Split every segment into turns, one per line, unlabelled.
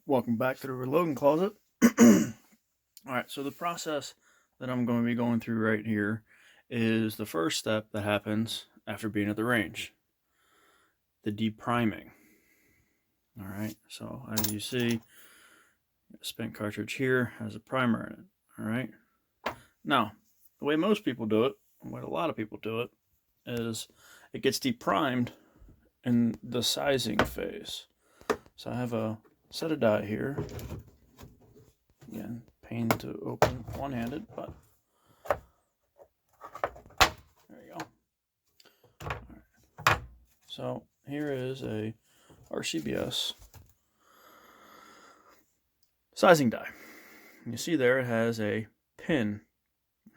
Welcome back to the reloading closet. Alright, so the process that I'm going to be going through right here is the first step that happens after being at the range. The depriming. Alright, so as you see, a spent cartridge here has a primer in it. Alright, now the way most people do it, and the way a lot of people do it, is it gets deprimed in the sizing phase. So I have a set of die here. Again, pain to open one-handed, but there you go. All right. So here is a RCBS sizing die. You see there it has a pin.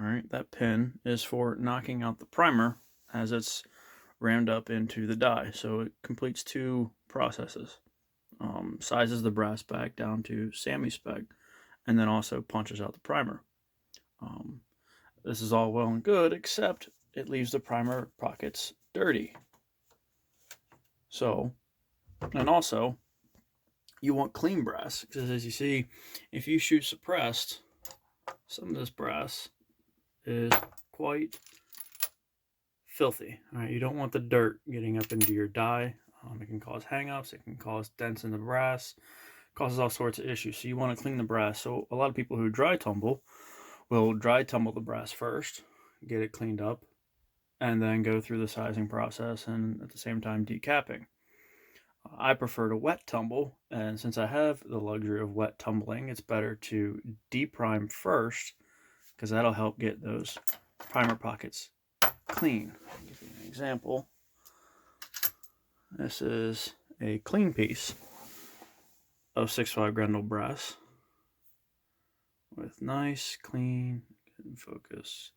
All right, that pin is for knocking out the primer as it's rammed up into the die. So it completes two processes. Sizes the brass back down to SAMI spec, and then also punches out the primer. This is all well and good, except it leaves the primer pockets dirty. So, and also, you want clean brass, because as you see, if you shoot suppressed, some of this brass is quite filthy. All right, you don't want the dirt getting up into your die. It can cause hang-ups, it can cause dents in the brass, causes all sorts of issues. So you want to clean the brass. So a lot of people who dry tumble will dry tumble the brass first, get it cleaned up, and then go through the sizing process and at the same time decapping. I prefer to wet tumble, and since I have the luxury of wet tumbling, it's better to deprime first, because that'll help get those primer pockets clean. I'll give you an example. This is a clean piece of 6.5 Grendel brass with nice, clean, get in focus,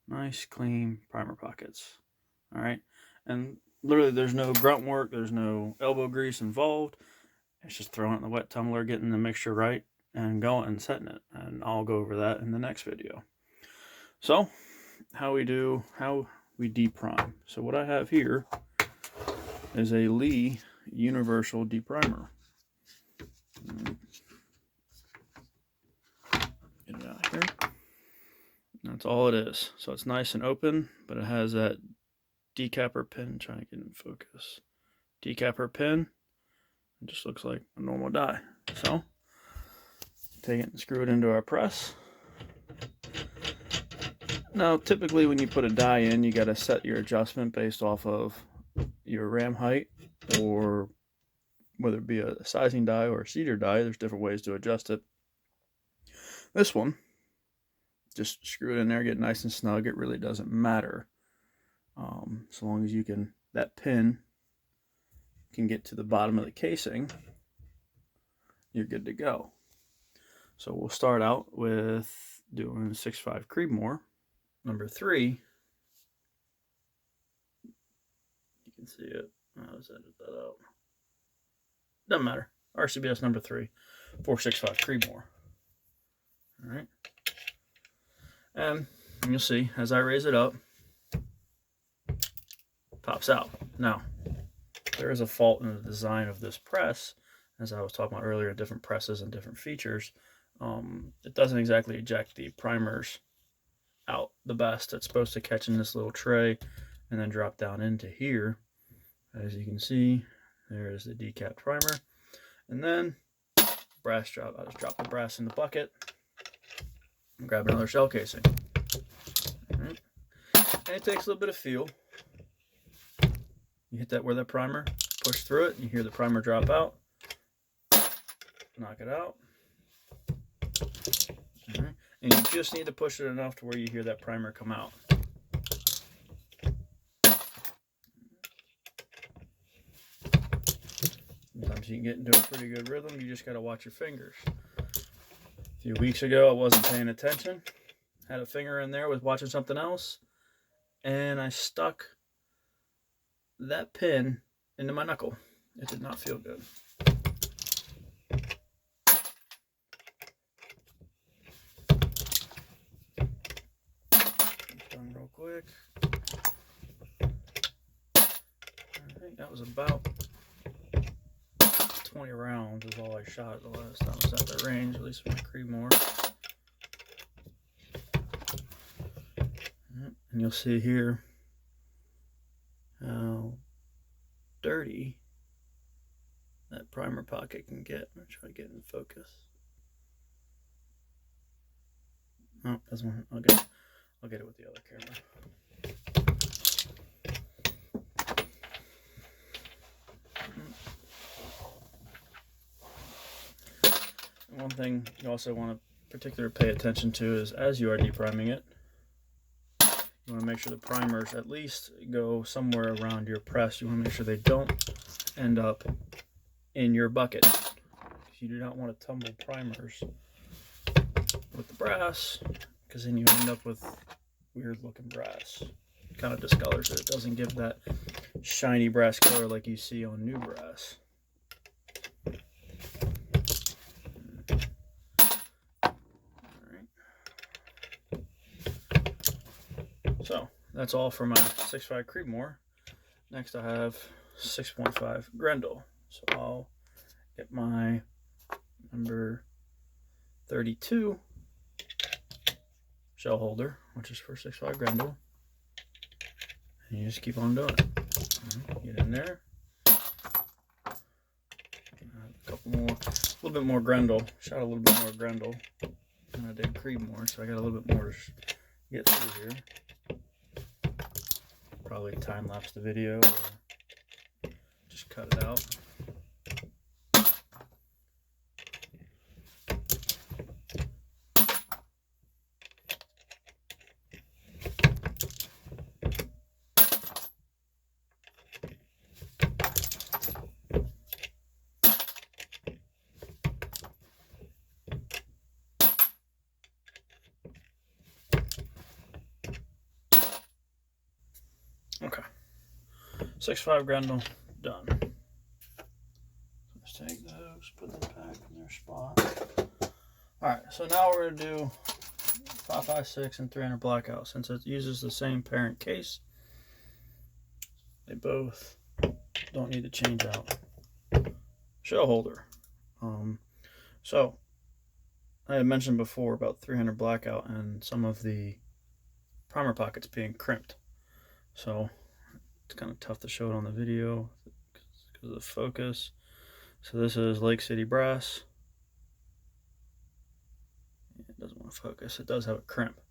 nice, clean primer pockets. All right, and literally there's no grunt work, there's no elbow grease involved. It's just throwing it in the wet tumbler, getting the mixture right, and going and setting it. And I'll go over that in the next video. So, how we deprime. So what I have here is a Lee Universal Deprimer. Get it out here. That's all it is. So it's nice and open, but it has that decapper pin. Trying to get in focus. Decapper pin. It just looks like a normal die. So take it and screw it into our press. Now, typically when you put a die in, you got to set your adjustment based off of your ram height, or whether it be a sizing die or a cedar die. There's different ways to adjust it. This one, just screw it in there, get nice and snug. It really doesn't matter. So long as you can, that pin can get to the bottom of the casing, you're good to go. So we'll start out with doing 6.5 Creedmoor. Number 3. You can see it. Let's edit that out. Doesn't matter. RCBS number 3, 465 Creedmoor. All right. And you'll see as I raise it up, pops out. Now, there is a fault in the design of this press, as I was talking about earlier, different presses and different features. It doesn't exactly eject the primers out the best. It's supposed to catch in this little tray and then drop down into here. As you can see, there is the decap primer. And then brass drop. I just drop the brass in the bucket and grab another shell casing. All right. And it takes a little bit of feel. You hit that where that primer, push through it, you hear the primer drop out. Knock it out. All right. And you just need to push it enough to where you hear that primer come out. Sometimes you can get into a pretty good rhythm. You just got to watch your fingers. A few weeks ago, I wasn't paying attention. Had a finger in there, was watching something else, and I stuck that pin into my knuckle. It did not feel good. Done real quick. I think that was about 20 rounds is all I shot the last time I was at that range, at least with my Creedmoor. And you'll see here how dirty that primer pocket can get. I'm gonna try to get in focus. Oh, doesn't want. I'll get it with the other camera. One thing you also want to particularly pay attention to is as you are depriming it, you want to make sure the primers at least go somewhere around your press. You want to make sure they don't end up in your bucket. You do not want to tumble primers with the brass, because then you end up with weird looking brass. It kind of discolors it. It doesn't give that shiny brass color like you see on new brass. So that's all for my 6.5 Creedmoor. Next I have 6.5 Grendel. So I'll get my number 32 shell holder, which is for 6.5 Grendel. And you just keep on doing it. Get in there. A couple more, a little bit more Grendel. Shot a little bit more Grendel than I did Creedmoor, so I got a little bit more to get through here. Probably time lapse the video or just cut it out. Okay, 6.5 Grendel done. Let's take those, put them back in their spot. Alright, so now we're going to do 5.56 and 300 Blackout. Since it uses the same parent case, they both don't need to change out shell holder. So I had mentioned before about 300 Blackout and some of the primer pockets being crimped. So it's kind of tough to show it on the video because of the focus. So this is Lake City brass. It doesn't want to focus. It does have a crimp.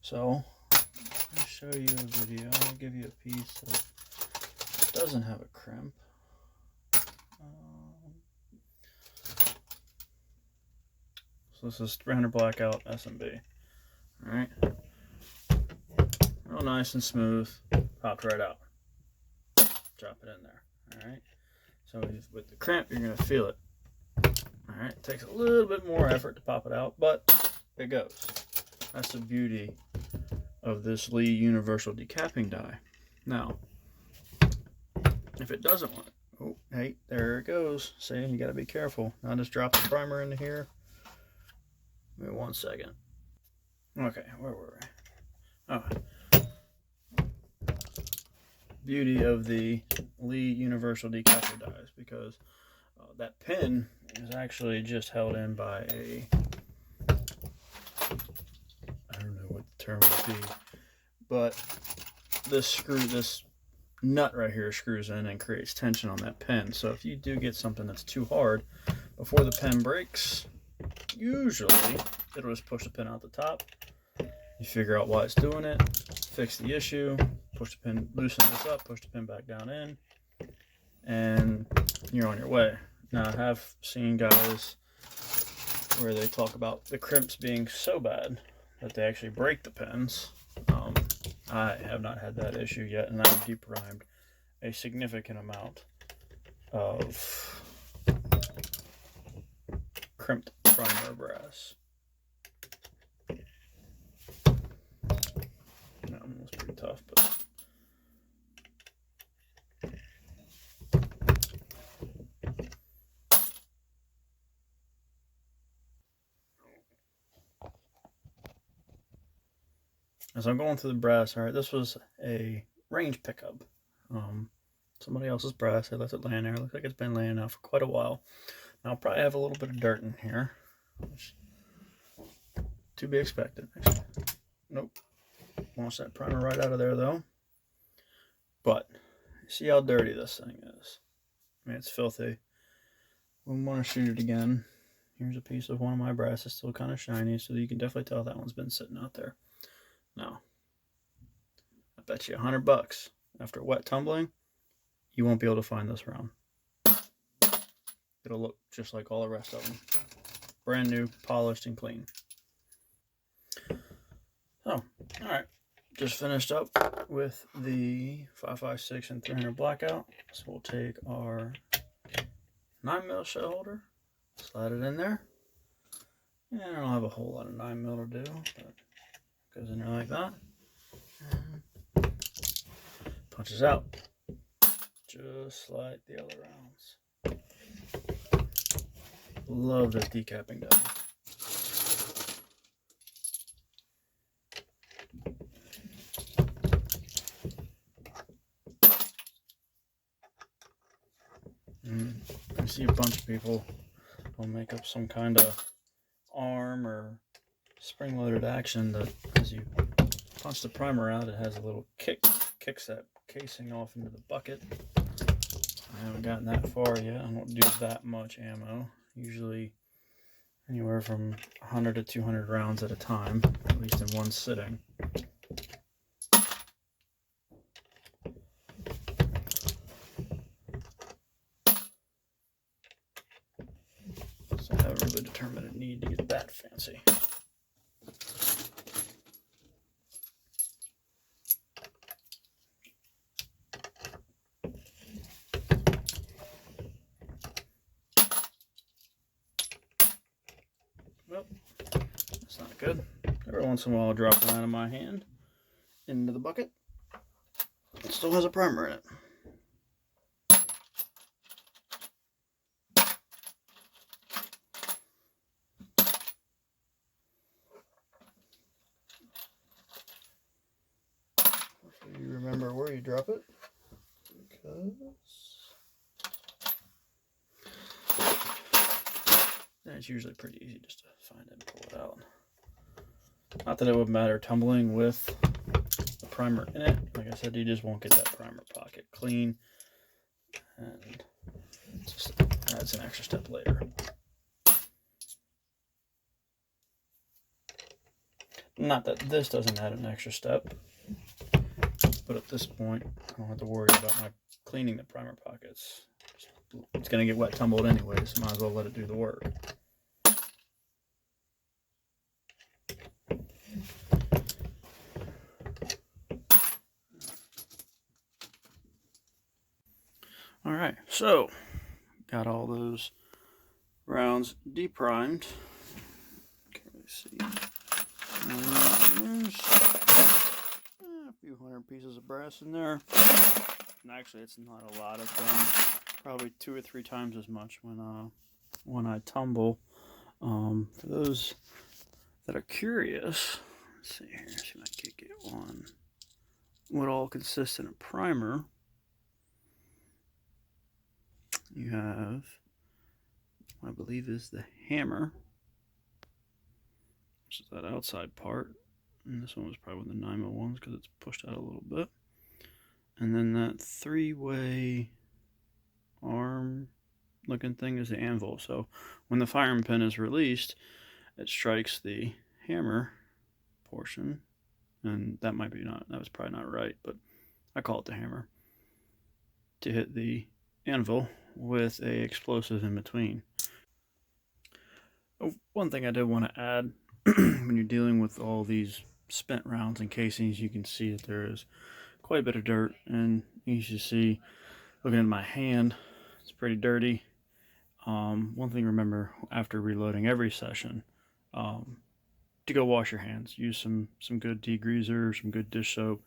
So I'll show you a video. I'll give you a piece that doesn't have a crimp. So this is 300 Blackout SMB. Alright. Real nice and smooth. Popped right out. Drop it in there. Alright. So with the crimp, you're going to feel it. Alright. It takes a little bit more effort to pop it out, but it goes. That's the beauty of this Lee Universal Decapping die. Now, if it doesn't want it, oh, hey, there it goes. See, you got to be careful. Now just drop the primer into here. Give me 1 second. Okay, where were we? Oh. Beauty of the Lee Universal Decapping dies, because that pin is actually just held in by a, I don't know what the term would be, but this nut right here screws in and creates tension on that pin. So if you do get something that's too hard, before the pin breaks, usually it'll just push the pin out the top. You figure out why it's doing it, fix the issue, push the pin, loosen this up, push the pin back down in, and you're on your way. Now I have seen guys where they talk about the crimps being so bad that they actually break the pins. I have not had that issue yet, and I've deprimed a significant amount of crimped primer brass. That one was pretty tough, but as I'm going through the brass, all right, this was a range pickup. somebody else's brass. I left it laying there. Looks like it's been laying out for quite a while. Now I'll probably have a little bit of dirt in here, which to be expected. Actually, nope. Wash that primer right out of there though. But see how dirty this thing is. I mean, it's filthy. We want to shoot it again. Here's a piece of one of my brass. It's still kind of shiny, so you can definitely tell that one's been sitting out there. Now, I bet you $100 after wet tumbling, you won't be able to find this round. It'll look just like all the rest of them. Brand new, polished, and clean. So, alright. Just finished up with the 5.56 and 300 Blackout. So we'll take our 9mm shell holder, slide it in there. And I don't have a whole lot of 9mm to do, but it goes in there like that. And punches out, just like the other rounds. Love this decapping die. I see a bunch of people will make up some kind of arm or spring-loaded action that as you punch the primer out, it has a little kicks that casing off into the bucket. I haven't gotten that far yet. I don't do that much ammo. Usually anywhere from 100 to 200 rounds at a time, at least in one sitting. So I haven't really determined a need to get that fancy. Well, that's not good. Every once in a while I'll drop one out of my hand into the bucket. It still has a primer in it. Hopefully you remember where you drop it, because then it's usually pretty easy just to find it and pull it out. Not that it would matter tumbling with the primer in it. Like I said, you just won't get that primer pocket clean, and it just adds an extra step later. Not that this doesn't add an extra step, but at this point, I don't have to worry about my cleaning the primer pockets. It's going to get wet tumbled anyway, so might as well let it do the work. Alright, so got all those rounds deprimed. Can't really see. There's a few hundred pieces of brass in there. And actually, it's not a lot of them. Probably 2 or 3 times as much when I tumble. For those that are curious, let's see here. See if I can get one. What all consists in a primer? You have, I believe, is the hammer, which is that outside part, and this one was probably one of the 9mm ones because it's pushed out a little bit. And then that 3-way arm looking thing is the anvil. So when the firing pin is released, it strikes the hammer portion, and that was probably not right, but I call it the hammer, to hit the anvil with a explosive in between. One thing I did want to add, when you're dealing with all these spent rounds and casings, you can see that there is quite a bit of dirt, and you should see, looking at my hand, it's pretty dirty. One thing to remember after reloading every session, to go wash your hands. Use some good degreaser, some good dish soap.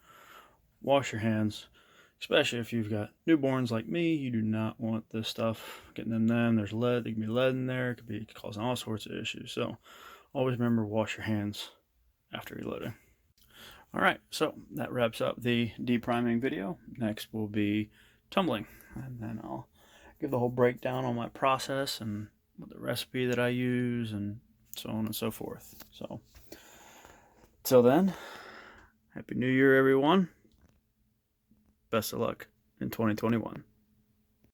Wash your hands, especially if you've got newborns like me. You do not want this stuff getting in them. There's lead. There can be lead in there. It could be causing all sorts of issues. So always remember, wash your hands after reloading. All right, so that wraps up the depriming video. Next will be tumbling. And then I'll give the whole breakdown on my process and the recipe that I use and so on and so forth. So, till then, Happy New Year, everyone. Best of luck in 2021.